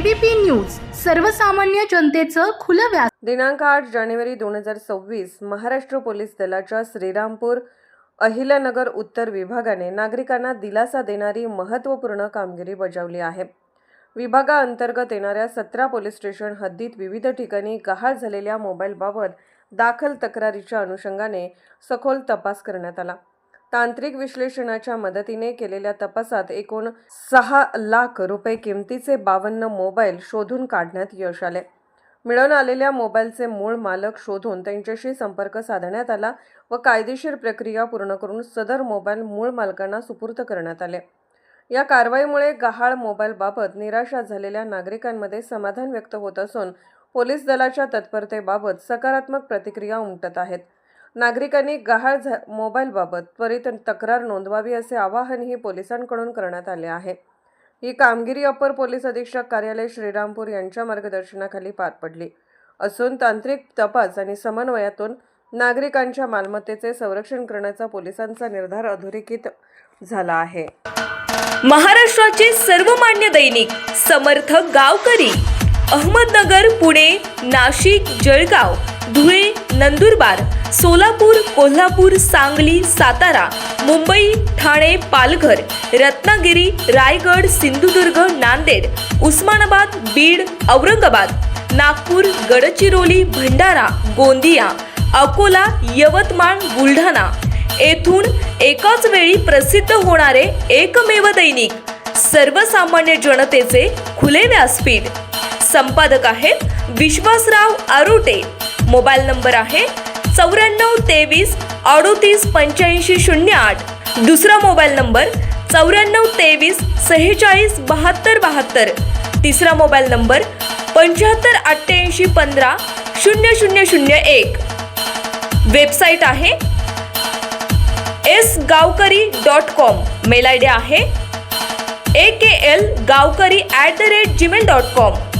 ABP news सर्वसामान्य जनतेचं खुलं व्यास। दिनांक 8 जानेवारी 2026 महाराष्ट्र पोलीस दलाच्या श्रीरामपूर अहिल्यानगर उत्तर विभागाने नागरिकांना दिलासा देणारी महत्त्वपूर्ण कामगिरी बजावली आहे। विभागाअंतर्गत येणाऱ्या 17 पोलीस स्टेशन हद्दीत विविध ठिकाणी गहाळ झालेल्या मोबाईलबाबत दाखल तक्रारीच्या अनुषंगाने सखोल तपास करण्यात आला। तांत्रिक विश्लेषणाच्या मदतीने केलेल्या तपासात एकूण 6 लाख रुपये किमतीचे 52 मोबाईल शोधून काढण्यात यश आले। मिळून आलेल्या मोबाईलचे मूळ मालक शोधून त्यांच्याशी संपर्क साधण्यात आला व कायदेशीर प्रक्रिया पूर्ण करून सदर मोबाईल मूळ मालकांना सुपूर्द करण्यात आले। या कारवाईमुळे गहाळ मोबाईलबाबत निराशा झालेल्या नागरिकांमध्ये समाधान व्यक्त होत असून पोलीस दलाच्या तत्परतेबाबत सकारात्मक प्रतिक्रिया उमटत आहेत। नागरिकांनी गहाळ मोबाईलबाबत त्वरित तक्रार नोंदवावी असे आवाहनही पोलिसांकडून करण्यात आले आहे। ही कामगिरी अपर पोलीस अधीक्षक कार्यालय श्रीरामपूर यांच्या मार्गदर्शनाखाली पार पडली असून तांत्रिक तपास आणि समन्वयातून नागरिकांच्या मालमत्तेचे संरक्षण करण्याचा पोलिसांचा निर्धार अधोरेखित झाला आहे। महाराष्ट्राचे सर्वमान्य दैनिक समर्थ गावकरी अहमदनगर, पुणे, नाशिक, जळगाव, धुळे, नंदुरबार, सोलापूर, कोल्हापूर, सांगली, सातारा, मुंबई, ठाणे, पालघर, रत्नागिरी, रायगड, सिंधुदुर्ग, नांदेड, उस्मानाबाद, बीड, औरंगाबाद, नागपूर, गडचिरोली, भंडारा, गोंदिया, अकोला, यवतमाळ, बुलढाणा येथून एकाच वेळी प्रसिद्ध होणारे एकमेव दैनिक सर्वसामान्य जनतेचे खुले व्यासपीठ। संपादक आहेत विश्वासराव आरोटे। मोबाईल नंबर आहे 9423 38 85 08। दुसरा मोबाईल नंबर 9423 46 72 72। तिसरा मोबाईल नंबर 75 88 15 0001। वेबसाईट आहे sgavkari.com। मेल आयडी आहे akl gavkari@gmail.com।